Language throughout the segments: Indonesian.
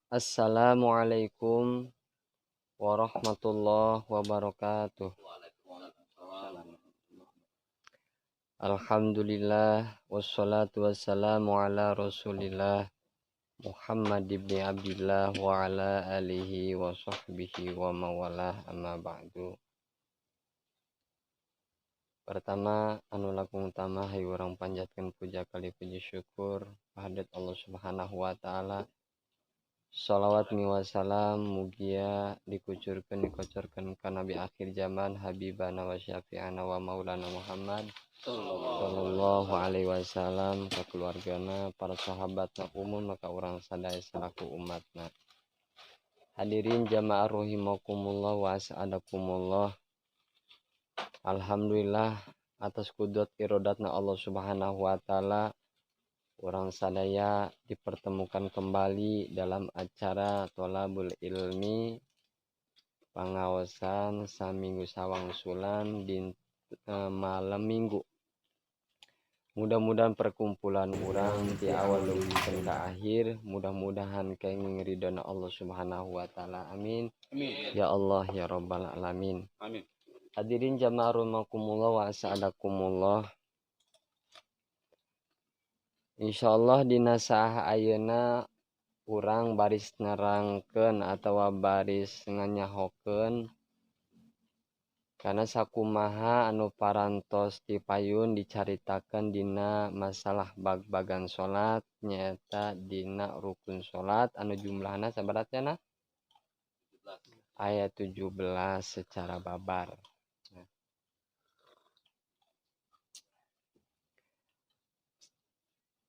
Assalamualaikum warahmatullahi wabarakatuh. Alhamdulillah wassalatu wassalamu ala Rasulillah Muhammad ibn Abdillah wa ala alihi wa sahbihi wa mawalah amma ba'du. Pertama anu langkung utama hai urang panjatkeun puja kali puji syukur kehadirat Allah Subhanahu wa taala. Shalawat miwassalam mugia dikocorkeun ka nabi akhir zaman habibana wa syafi'ana wa maulana Muhammad sallallahu alaihi wasallam, ka keluargana, para sahabatna, umum maka urang sadaya salaku umatna. Hadirin jamaah rahimakumullah wa as'adakumullah. Alhamdulillah atas kudrat irodatna Allah Subhanahu wa taala urang sadaya dipertemukan kembali dalam acara Tholabul Ilmi pangaosan saminggu sawangsulan di malam minggu. Mudah-mudahan perkumpulan urang di awal dugikeun ka akhir mudah-mudahan kenging ridhona Allah Subhanahu wa taala. Amin. Amin. Ya Allah ya rabbal alamin. Amin. Hadirin jamaah rahimakumullah wa as'adakumullah. Insyaallah dina saah ayeuna urang baris nerangkeun atawa baris nganyahokeun kana sakumaha anu parantos dipayun dicaritakeun dina masalah bag-bagan salat nyaeta dina rukun salat anu jumlahna sabaratna ayat 17 secara babar.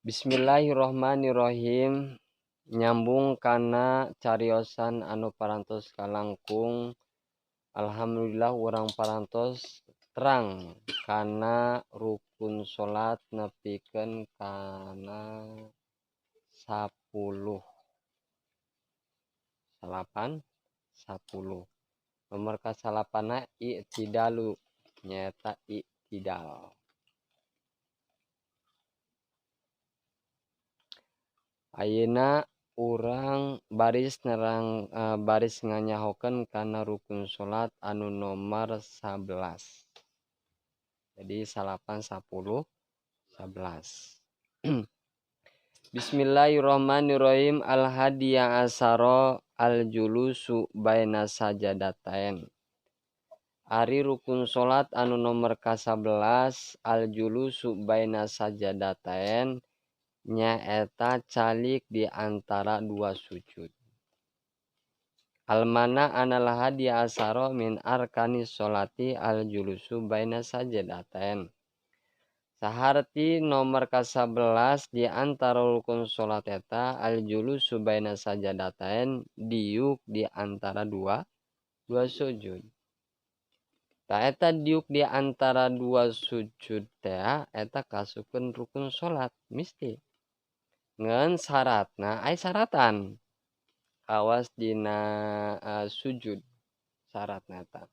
Bismillahirrahmanirrahim. Nyambung kana cariosan anu parantos kalangkung. Alhamdulillah urang parantos terang kana rukun salat nepikeun kana 10. Salapan 10. Nomor kasalapanna i'tidalu nyaeta i'tidal. Ayeuna urang baris nganyahokeun kana rukun salat anu nomor 11. Jadi 8 10 11. Bismillahirrahmanirrahim. Al-hadiyah asyara al-julusu baina sajadatain. Ari rukun salat anu nomor ka-11 al-julusu baina sajadatain nyaeta calik di antara dua sujud. Almana analah hadiah asaro min arkanis sholati al-julusu baina sajadatain. Saharti nomor ka-11 di antara rukun sholat eta al-julusu baina sajadatain diuk di antara dua sujud. Ta eta diuk di antara dua sujud teh eta kasukeun rukun sholat mesti. Ngan syaratna ai syaratan awas dina sujud syaratna eta.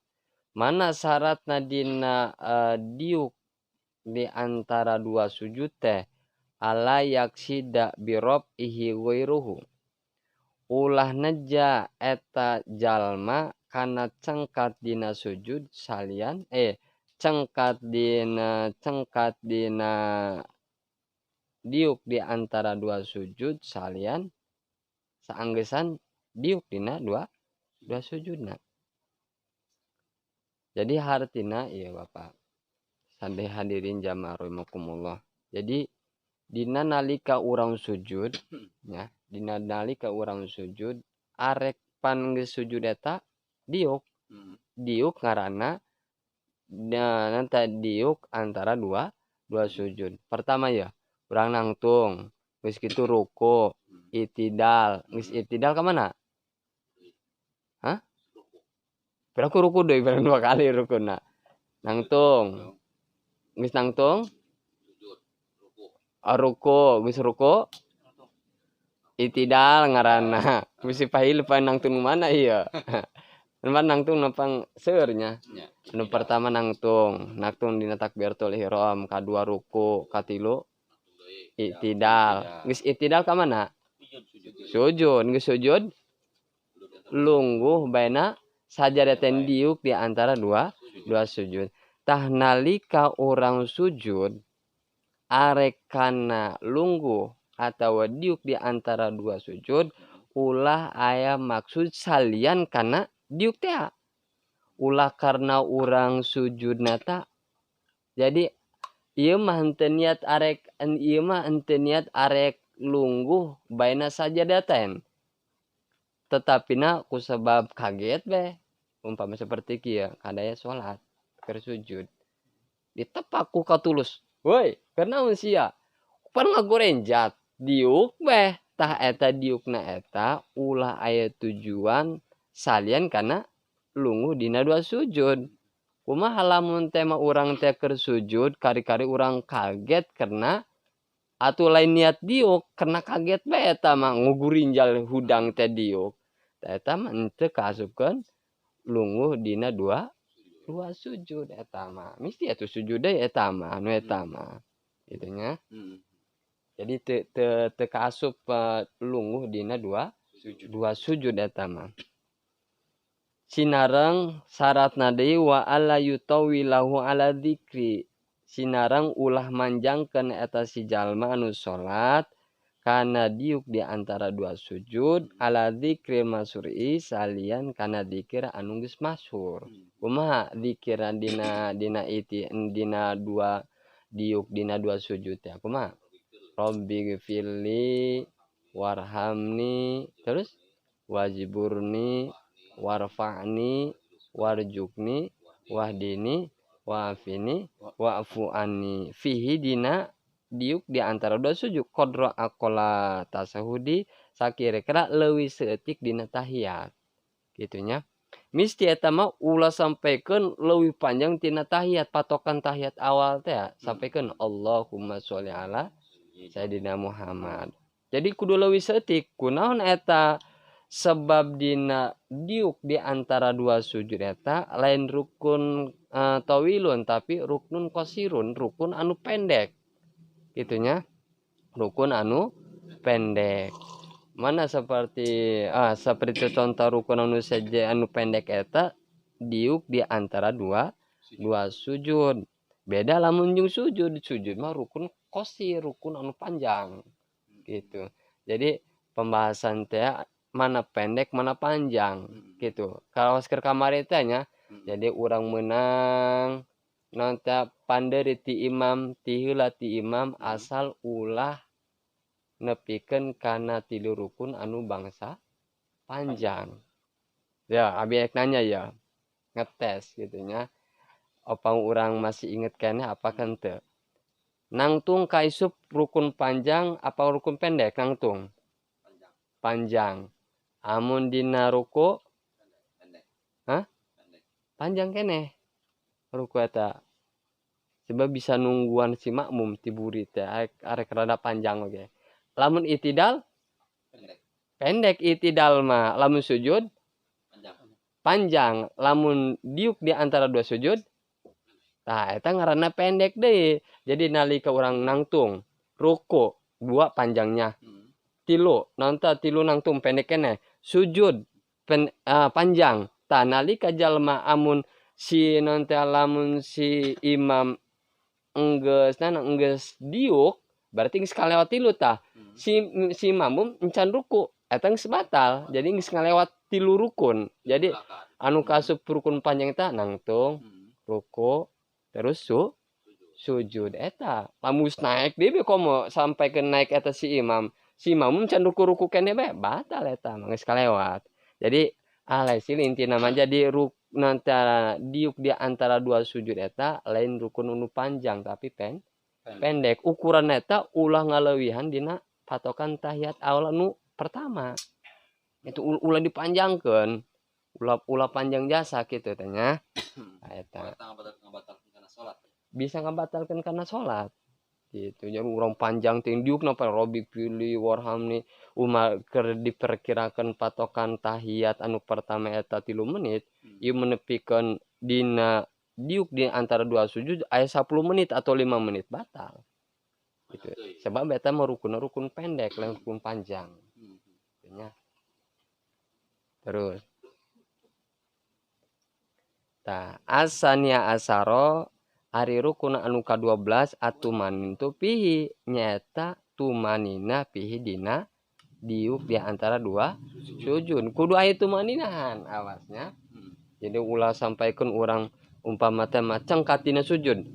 Mana syaratna dina diuk di antara dua sujud teh ala yaksida birob ihi wairuhu. Ulah neja eta jalma kana cengkat dina sujud salian cengkat dina diuk di antara dua sujud salian saanggesan diuk dina dua sujudna. Jadi hartina iya Bapak. Sadaya hadirin jamaah rahimakumullah. Jadi dina nalika urang sujud nya, dina nalika urang sujud arek pan geus sujud eta diuk. Diuk ngaranna nanta diuk antara dua sujud. Pertama ya urang nangtung, geus kitu ruku, i'tidal, geus i'tidal ka mana? Hah? Piraku ruku deui bareng 2 kali rukuna. Nangtung. Geus nangtung? Ruku, geus ruku? I'tidal ngaranna. Geus pahil nangtung mana ieu? Nomor nangtung nepang seur nya. Anu pertama nangtung dina takbiratul ihram, kadua ruku, katilu i'tidal. Geus i'tidal ka mana? Sujud, geus sujud lungguh baina sajadatain diuk di antara dua sujud. Tah nalika orang sujud arek kana lungguh atau diuk di antara dua sujud ulah aya maksud salian kana diuk teh. Ulah karena orang sujud nata jadi ieu mah henteu niat arek lungguh baina sajadatain. Tetapina kusebab kaget beh umpama seperti kieu kadaya salat keur sujud ditepak ku katulus woi karena sia pan ngagorenjat diuk beh tah eta diukna eta ulah aya tujuan salian kana lungguh dina dua sujud. Kumaha lamun teh mah urang teh keur sujud kari-kari urang kaget karena atuh lain niat diuk karena kaget bae eta mah ngugurinjal hudang teh diuk. Tah eta mah henteu kaasupkeun lungguh dina dua sujud eta mah. Mesti atuh sujud deui eta mah anu eta mah. Kitu nya. Jadi teu kaasup lungguh dina dua sujud eta mah. Sinareng syaratna deui wa alla yutawilahu ala dzikri. Sinareng ulah manjangkeun eta si jalma anu salat kana diuk di antara dua sujud ala dzikri masuri salian kana dzikir anu geus masyhur. Kumaha dzikir dina dua diuk dina dua sujud ya kumaha? Rabbighfirli warhamni terus wajiburni warfa'ni warjukni wahdini wa'afini wa'fu anni fihi dina diuk di antara dua sujud qadra aqala tasahudi sakira-kira leuwih seutik dina tahiyat kitu nya. Misti eta mah ulah sampaikeun leuwih panjang tina tahiyat patokan tahiyat awal teh sampaikeun Allahumma sholli ala sayyidina Muhammad. Jadi kudu leuwih seutik kunaon eta sebab dina diuk di antara dua sujud eta lain rukun tawilun tapi rukun qasirun, rukun anu pendek. Gitunya. Rukun anu pendek. Mana seperti contoh rukun anu saja anu pendek eta diuk di antara dua sujud. Beda lamun jeung sujud mah rukun qasir, rukun anu panjang. Gitu. Jadi pembahasan teh mana pendek mana panjang gitu. Kalau seker kamari teh nya jadi urang meunang nonta panderi ti imam ti heula ti imam asal ulah nepikeun kana tilu rukun anu bangsa panjang. Ya, abi nanya ya. Ngetes gitu nya. Apa urang masih inget keneh apa henteu? Nangtung kaisup rukun panjang apa rukun pendek nangtung? Panjang. Amun dina ruku panjang keneh ruku eta sebab bisa nungguan si makmum tiburi teh arek rada panjang oge. Lamun itidal pendek itidal mah lamun sujud panjang lamun diuk di antara dua sujud tah eta ngaranna pendek deui. Jadi nalika urang nangtung ruku dua panjangnya tilu nangtung pendek keneh sujud panjang tah nalika jalma amun si lamun si imam enggeus diuk berarti geus kalewat tilu tah si makmum encan ruku eta geus batal jadi geus ngalewat tilu rukun. Jadi anu kaasup rukun panjang eta nangtung ruku terus sujud eta lamun naik deui komo sampai ke naik eta si imam can ruku-ruku keneh bae batal eta mah geus kalewat. Jadi alhasil intina mah jadi diuk di antara dua sujud eta lain rukun anu panjang tapi pendek. Ukuran eta ulah ngaleuwihan dina patokan tahiyat awal anu pertama. Itu ulah dipanjangkeun. Ulah panjang jasa kitu teh nya. Eta. Bisa ngabatalkeun kana salat. Gitu jadi urang panjang ting diuk napa robik pilih warhamni keur diperkirakan patokan tahiyat anu pertama eta 3 menit ieu menepikeun dina diuk di antara dua sujud aya 10 menit atau 5 menit batal gitu sebab eta mah rukun pendek lain rukun panjang nya. Terus asania asaro ari rukun anu ka-12 atumanin tu pihi nyata tumanina pihi dina diuk di antara dua sujud. Kudu aya tumaninahan awasnya. Jadi ulah sampaikan orang umpama teh macang katina sujud.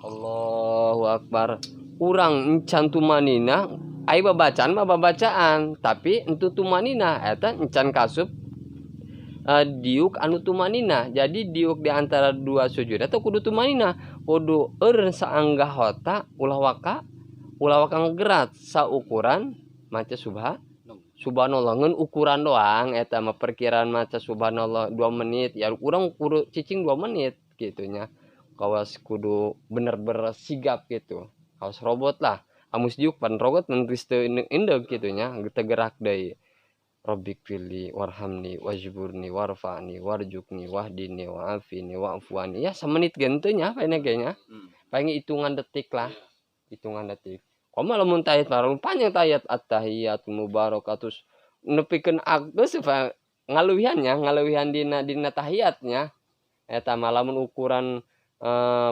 Allahu Akbar. Urang encan tumanina aya babacaan mah babacaan, tapi entu tumanina eta encan kasup diuk anu tumanina. Jadi diuk di antara dua sujud atau kudu tumanina, kudu saanggah hota ulah waka ngegerat saukuran maca subhanallah ngeun ukuran doang eta mah perkiraan maca subhanallah 2 menit ya urang kudu cicing 2 menit gitunya. Kawas kudu bener-bener sigap gitu. Kawas robot lah. Amus diuk pan robot geus teu indeg gitunya, teu gerak deui. Rabbik firli warhamni wajburni warfa'ni warjukni wahdini wa'afini wa'fuani. Ya semenit gen teu nya pene ge nya. Paling hitungan detik lah. Hitungan detik. Komo lamun tahiyat bareng panjang tahiyat at-tahiyatul mubarakatus nepikeun geus ngaluwihan dina tahiyatnya. Eta mah lamun ukuran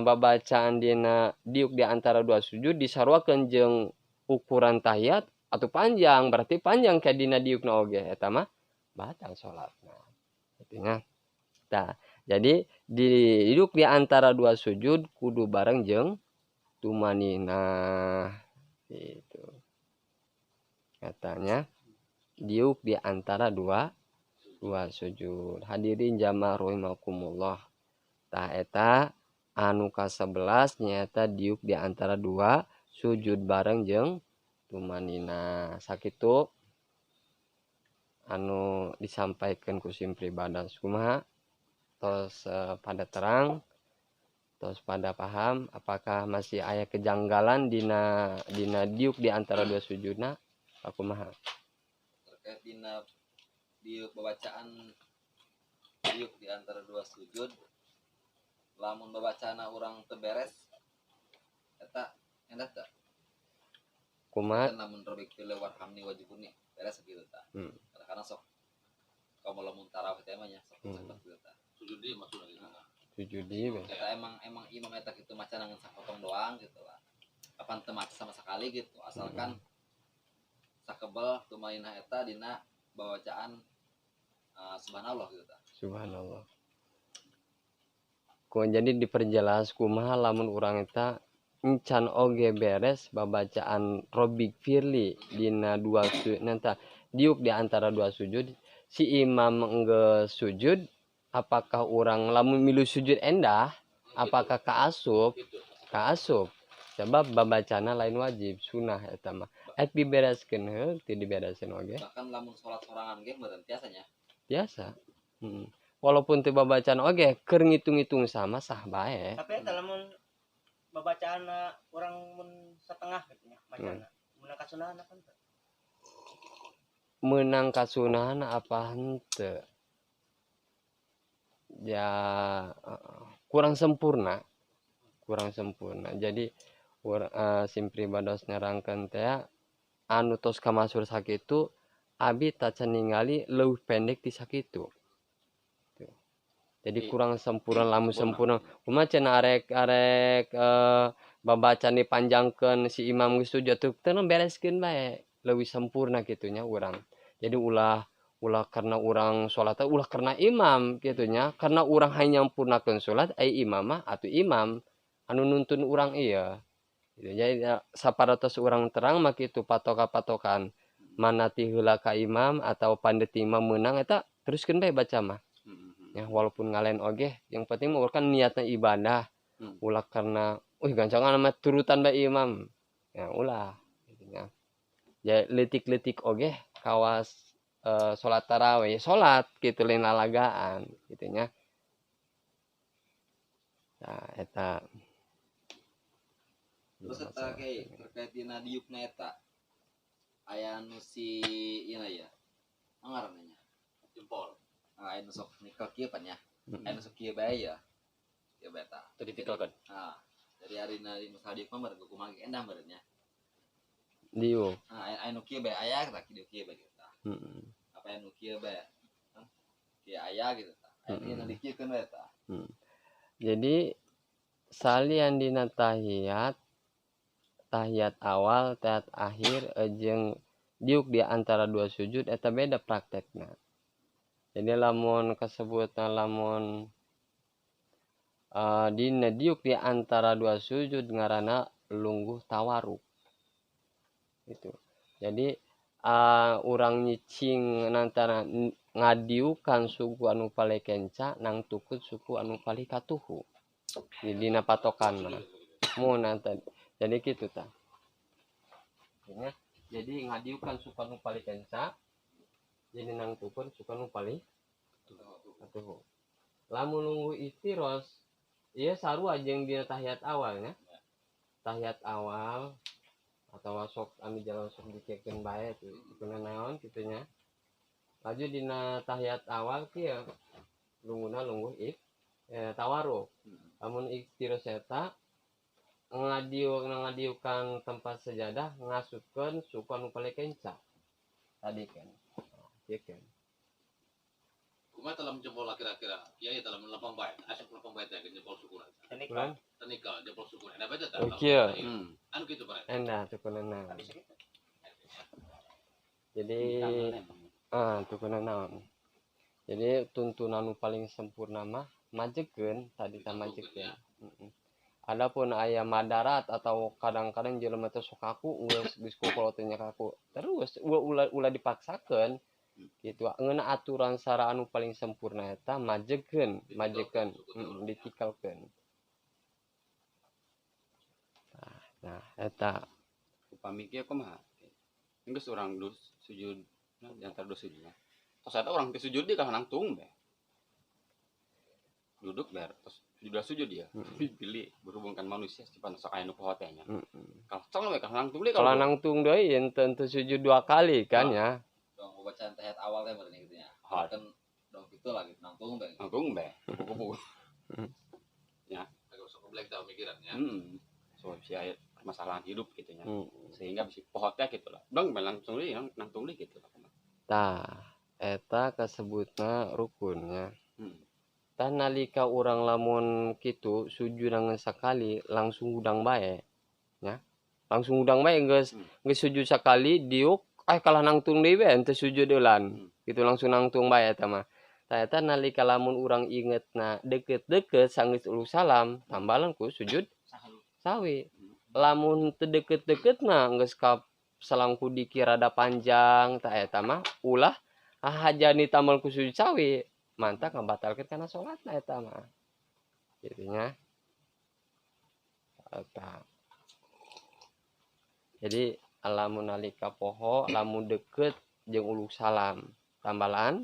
babacaan dina diuk di antara dua sujud disarwakeun jeung ukuran tahiyat atau panjang berarti panjang kayak dina diukna oge eta mah batal salatna. Artinya jadi diuk di antara dua sujud kudu bareng jeung tumanina gitu. Katanya diuk di antara dua sujud. Hadirin jamaah rahimakumullah. Eta anu ka-11 nyata diuk di antara dua sujud bareng jeung tumanina. Sakitu anu disampaikan ku Simpri Badas kumaha tos pada terang, tos pada paham. Apakah masih aya kejanggalan dina diuk di antara dua sujudna? Kumaha? Terkait dina diuk bacaan diuk di antara dua sujud, lamun babacana urang teu beres eta endah teu? Kumaha? Lamun rabbik firli warhamni wajburni beres kitu tah. Karena sok kamu lamun tarawih teh mah nya sok kitu tah. Sujud di maksudna gitu. Sujud di eta emang imam eta kitu maca ngan sapotong doang gitu lah. Kapan teu maca sama sekali gitu, asalkan sakebel tumainah eta dina bacaan subhanallah gitu tah. Subhanallah. Jadi diperjelas kumaha lamun urang eta encan oge beres babacaan Rabbik firli dina dua sujud nanta diuk di antara dua sujud si imam geus sujud apakah urang lamun milu sujud endah apakah kaasup sebab babacana lain wajib sunah eta mah dibereskeun heuh teu dibereskeun oge bahkan lamun salat sorangan ge meureun biasanya biasa. Walaupun teu babacaan oge keur ngitung-ngitung sama sah bae. Tapi eta lamun babacaanna urang mun setengah gitu nya macana. Menang kasunahan apa henteu? Menang kasunahan apa henteu? Ya kurang sempurna. Jadi Simpri Bados nerangkeun teh anu tos kamasur sakitu abi tacan ningali leuwih pendek ti sakitu. Jadi kurang sempurna lamun sempurna kumaha cenah arek babacaan dipanjangkeun si imam geus sujud teu bereskeun bae leuwih sempurna kitu nya urang. Jadi ulah karena urang salat ulah karena imam kitu nya karena urang hanya nyampurnakeun salat ai imam mah atuh imam anu nuntun urang ieu. Gitu. Jadi saparotos urang terang mah kitu patokan mana ti heula ka imam atau pandeti imam meunang eta teruskeun bae baca mah. Ya walaupun ngalen oge yang penting mah kan niatna ibadah ulah karena gancangan mah turutan bae imam ya ulah gitu nya ya leutik-leutik oge kawas salat tarawih salat kitu lain lalagaan gitu nya. Nah eta terus eta ge terkait dina diukna eta aya nu si ieu ya ngaranna nya jempol. Aya nu sok nikel kieu pan nya. Aya nu sok kieu bae ya. Ya beta. teu ditikelkeun. Dari arina di masalah diuk mah meureun kumaha ge endah meureun nya. Diuk. Aya nu kieu bae aya tah kieu bae kita. apa yang kieu bae kieu aya gitu ini dikieun bae tah. Jadi salian dina tahiyat awal, tahiyat akhir jeung diuk di antara dua sujud eta beda praktekna. Jadi lamun kasebutna lamun dina diuk di antara dua sujud ngaranna lungguh tawaruk. Itu. Jadi urang nyicing antara ngadiukan suku anu paling kenca nang tukut suku anu paling katuhu. Di dina patokanna. Mun tadi. Jadi kitu tah. Jadi ngadiukan suku anu paling kenca jadi nang tukun suku anu paling katuhu. Lamun nunggu istiros ieu sarua jeung dina tahiyat awalnya. Tahiyat awal atau sok anu jalan sok dikekeun bae tuh dikeun naon kitu nya. Laju dina tahiyat awal kieu lungguna lungguh tawaruk. Lamun istiros eta ngadiukan tempat sejadah ngasupkeun suku anu paling kenca. Tadi kan. Ieu kan. Kuma dalam jempol kira-kira kiai dalam lapang bae asup lapang bae teh jempol syukuran tenikal jempol syukuran ada baca tah kieu anu kitu bae endah tukeunana jadi tukeunana naon jadi tuntunan anu paling sempurna mah majekeun tadi tah majekeun. Adapun aya madarat atau kadang-kadang jelema teh sok kaku geus kukulo teh nya kaku terus ulah dipaksakeun gitu. Ngeuna aturan sara anu paling sempurna eta majekeun ditikalkeun. Nah eta upami kieu kumaha geus urang sujud di antara dua sujudnya tos ada orang teh sujud di ka nangtung bae duduk ber tos sudah sujud dia pilih berhubungkan manusia sifat sok aya nu poho teh nya kalau cong we ka nangtung deui kalau nangtung deui ente sujud dua kali kan ya Dong bacaan tahiyat awal teh berarti gitu nya. Kan dong gitu lagi nangtung bae. Kupu-kupu. Ya, agak sok black tau mikirannya so si aya permasalahan hidup gitu nya. Sehingga bisa poho teh gitu lah. Dong langsung deui nangtung deui gitu lah. Tah eta kasebutna rukunnya. Tah nalika urang lamun kitu sujud ngan sakali langsung udang bae nya. Langsung udang bae geus sujud sakali diuk kalah nangtung deui we henteu sujud eulan. Gitu langsung nangtung bae eta mah. Tah eta nalika lamun urang ingetna deukeut-deukeut sanggeus ulu salam tambalan ku sujud sawi. Lamun teu deukeut-deukeut mah geus ka salangku dikir rada panjang tah eta mah ulah hajani tambal ku sujud sawi. Mantap ngabatalkeun kana salatna eta mah. Kitu nya. Eta. Jadi lamun nalika poho lamun deukeut jeung ulu salam tambalan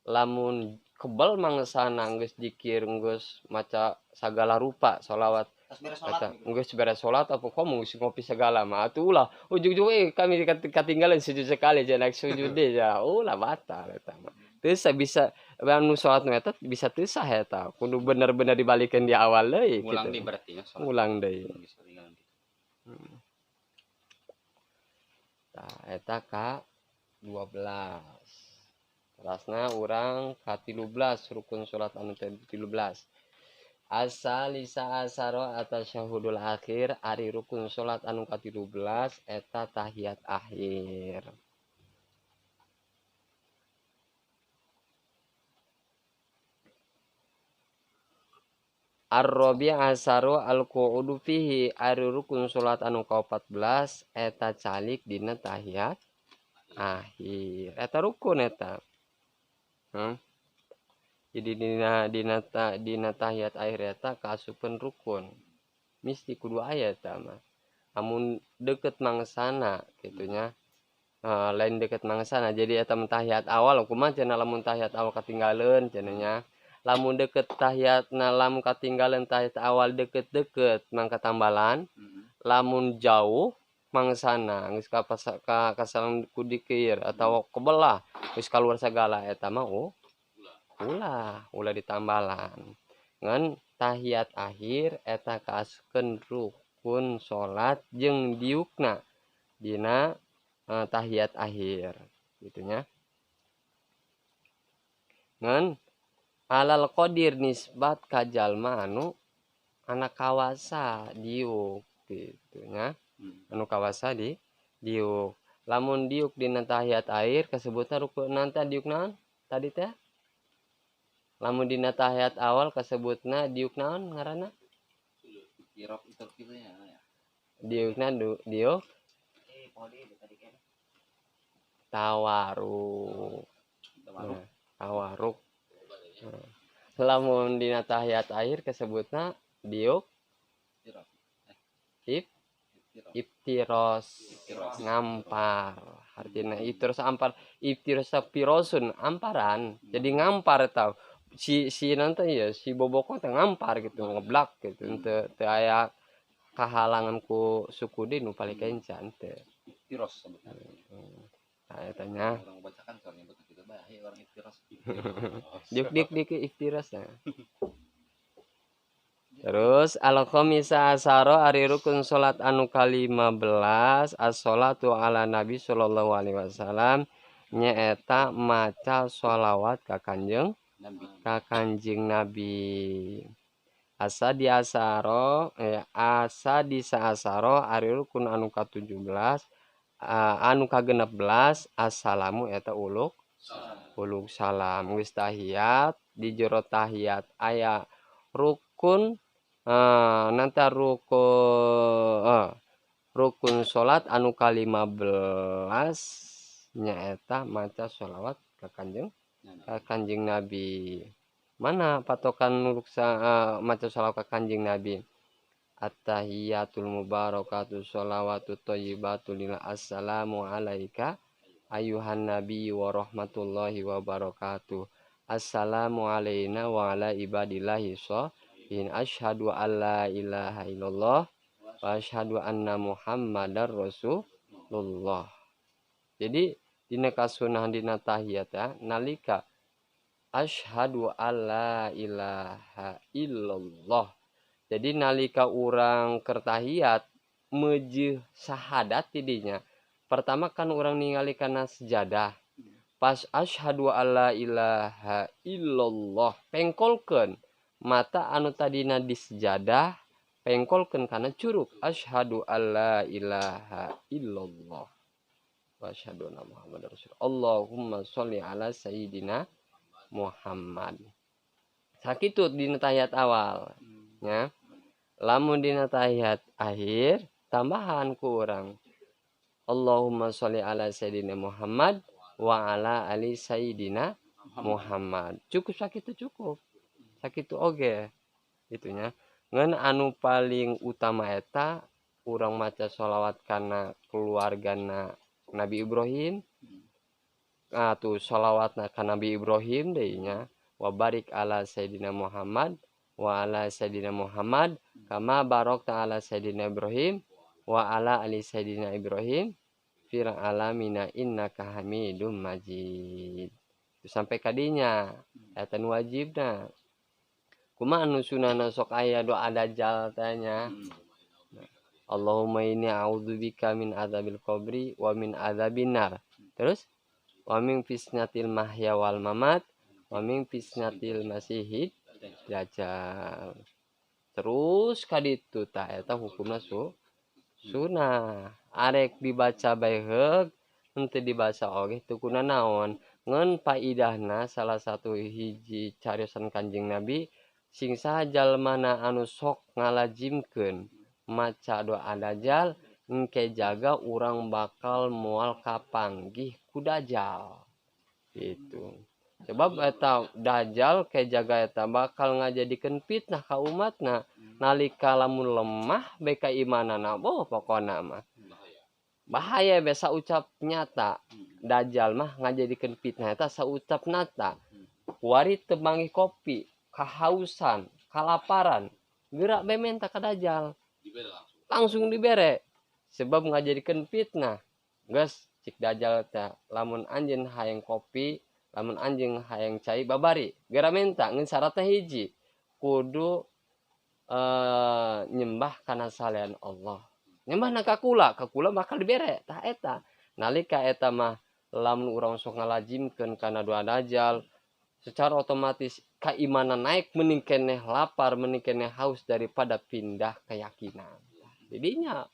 lamun kebal mangsana geus dikir geus maca sagala rupa sholawat eta geus beres salat apa komo geus ngopi segala mah atuh ulah ujug-ujug kami katinggalan sujud sekali jeung naik sujud deui ya ulah batal eta mah teu bisa anu salat nu eta bisa teu sah eta kudu bener-bener dibalikeun di awal deui ngulang deui berarti ya salat ngulang deui. Tah eta ka 12. Terasna urang ka 13 rukun salat anu 13. Asalisa asaro atasyahudul akhir ari rukun salat anu ka 13 eta tahiyat akhir. Ar-rabi' asaru al-qu'udu fihi ari rukun salat anu ka-14 eta calik dina tahiyat akhir. Eta rukun eta. Jadi dina tahiyat akhir eta kaasupeun rukun. Mesti kudu aya eta mah. Amun deukeut mangsana kitu nya. Lain deukeut mangsana jadi eta tahiyat awal kumaha cenah lamun tahiyat awal katinggaleuan cenah nya. Lamun deukeut tahiyatna lamun katinggalan tahiyat awal deukeut-deukeut mangka tambalan lamun jauh mangsana geus ka salam ku dikir atau kebelah geus kaluar sagala eta mah ulah ditambalan ngan tahiyat akhir eta kaasukeun rukun salat jeung diukna dina tahiyat akhir gitunya. Ngan alal qadir nisbat ka jalma anu anak kawasa diuk gitunya. Anu kawasa diuk. Lamun diuk dina tahiyat air kasebutna rukun nanti diuk naon tadi teh? Lamun dina tahiyat awal kasebutna diuk naon ngaranna? Kirop itu ya. Diukna diuk Poli tadi kan. tawaruk. Nah, tawaruk. Nah. Lamun dina tahiyat air kasebutna diuk Kirop. iftiros ngampar. Artinya iftiros ampar, iftiros pirosun amparan. Jadi ngampar tau. Si nanti ya si boboko teh ngampar gitu, ngeblak gitu. Teu aya kahalangan ku suku di nu paling kencan teh. Iftiros sebutnya. Nah, tanya Orang bacakan soalnya betul kita bahaya orang iftiros. dik iftiros ya. Terus al-khamisa asyara ari rukun salat anu ka-15 as-sholatu ala nabi sallallahu alaihi wasallam nyaeta maca sholawat ka Kanjeng Nabi. Asa di asaro ari rukun anu ka-17 anu ka-16 assalamu eta uluk salam geus tahiyat di jero tahiyat aya rukun nanti rukun salat anu ka-15 nyaeta maca sholawat ka Kanjeng Nabi. Mana patokan maca sholawat ka Kanjeng Nabi? At-tahiyatul mubarakatuh sholawatut thayyibatu lil assalamu alaika ayuhan nabi wa rahmatullahi wa barakatuh. Assalamu alaina wa ala ibadillahi sholihin. Asyhadu alla ilaha illallah wa asyhadu anna muhammadar rasulullah. Jadi dina kasunah dina tahiyat ya nalika asyhadu alla ilaha illallah. Jadi nalika urang kertahiyat meujeuh syahadat tidinya. Pertama kan urang ningali kana sejadah. Pas asyhadu alla ilaha illallah pengkolkeun mata anu tadina di sejadah pengkolkeun kana curug asyhadu alla ilaha illallah wa asyhadu anna muhammadar rasulullah. Allahumma sholli ala sayyidina Muhammad. Sakitu dina tahiyat awal nya. Lamun dina tahiyat akhir tambahan ku urang Allahumma sholli ala sayyidina Muhammad wa ala ali sayyidina Muhammad. Cukup sakitu cukup. Sakitu oge itunya. Ngan anu paling utama eta urang maca sholawat kana keluargana Nabi Ibrahim. Tuh sholawatna ka Nabi Ibrahim deui nya. Wa barik ala sayyidina Muhammad wa ala sayyidina Muhammad kama barokta ala sayyidina Ibrahim wa ala ali sayyidina Ibrahim fil alamina innaka hamidum majid. Itu sampai kadinya eta nu wajibna. Kumaha anu sunahna sok aya doa dajjal tanya. Allahumma inni a'udzubika min adzabil qabri wa min adzabin nar. Terus wa min fitnatil mahya wal mamat wa min fitnatil masihid dajjal. Terus kaditu tah eta hukumna sunah. Arek dibaca bae heug, henteu dibaca oge teu kuna naon. Ngan faidahna salah satu hiji cariosan Kanjeng Nabi sing saha jalmana anu sok ngalajimkeun maca doa dajjal engke jaga urang bakal moal kapanggih ku dajjal. Gitu. Sebab eta dajjal ke jaga eta bakal ngajadikeun fitnah ka umatna nalika lamun lemah beka imanana pokona mah bahaya besa ucap nyata. Dajjal mah ngajadikeun fitnah eta saucap nyata. Kuari teu manggih kopi, kahausan, kalaparan, geura bementa ka dajjal. Langsung dibere. Sebab ngajadikeun fitnah. Geus cik dajjal teh lamun anjeun hayang kopi lamun anjing hayang cai babari gara menta ngeun syaratna hiji kudu nyembah kana salian Allah. Nyembah na kakula bakal dibere tah eta. Nalika eta mah lamun urang sok ngalajimkeun kana dua dajal secara otomatis keimanan naik, mending keneh lapar, mending keneh haus daripada pindah keyakinan. Jadinya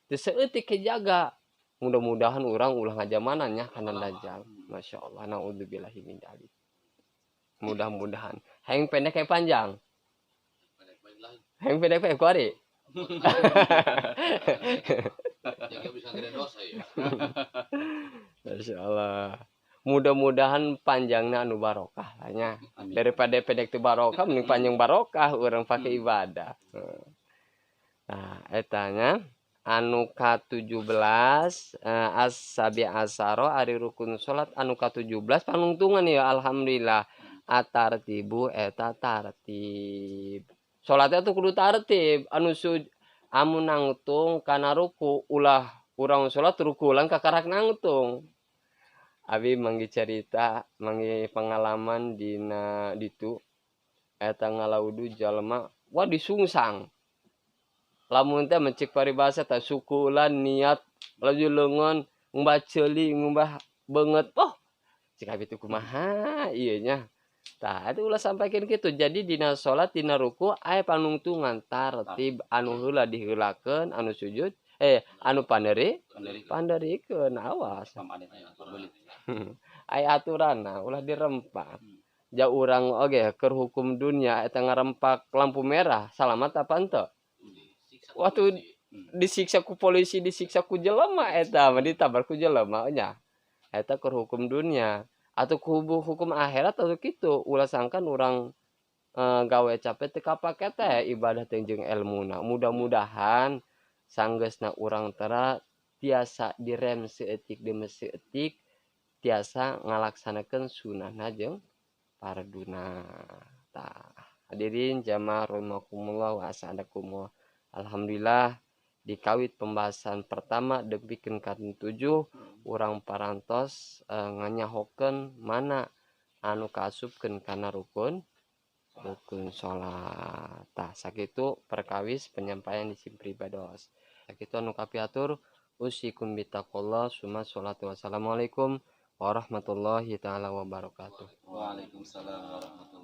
teu seutik kejaga. Mudah-mudahan orang ulah ngajamanannya kana dajal. Masya Allah, naudzubillahi min dzalik. Mudah-mudahan. Hayang pendek kayak panjang. Hayang pendek kayak kuari. Jangan bisa gede dosa ya. Masya Allah. Mudah-mudahan panjangnya anu barokah lahnya. Daripada pendek tu barokah, mending panjang barokah orang pakai ibadah. Nah, etanya anu ka-17 as-sabi asaro ari rukun salat anu ka-17 panungtungan ya alhamdulillah. Atartibu eta tartib. Salatnya tuh kudu tartib. Anu amun nangtung kana ruku ulah urang salat ruku ulang kakarak nangtung. Abi manggi cerita, manggi pengalaman dina ditu eta ngalaudu jalma wah disungsang. Lamun teh mencik paribasa teh sukulan niat laju leungeun ngumbah ceuli ngumbah beungeut poh. Cik abi teh kumaha ieu nya. Tah atuh ulah sampaikeun kitu. Jadi dina salat dina ruku aya panungtungan tartib anu heula diheulakeun anu sujud anu panderikeun awas. Aya aturanna ulah dirempak. Ja urang oge keur hukum dunia eta ngarempak lampu merah salamat apa henteu? Waktu disiksa ku polisi, disiksa ku jelema eta mah ditabar ku jelema nya. Eta keur hukum dunia atau ku hukum akhirat atau kitu ulah sangkan urang gawe capek teu kapake teh ibadah teh jeung elmuna. Mudah-mudahan sanggeusna urang tara tiasa direm seutik demi seutik tiasa ngalaksanakeun sunahna jeung farduna. Tah hadirin jamaah rahimakumullah wa as'adakumullah. Alhamdulillah dikawit pembahasan pertama depikeun ka 7 urang parantos nganyahokeun mana anu kaasupkeun kana rukun salat. Tah sakitu perkawis penyampaian isi pribados. Sakitu anu kapiatur usikum bitaqullah summa sholatu wassalamualaikum warahmatullahi taala wabarakatuh. Waalaikumsalam warahmatullahi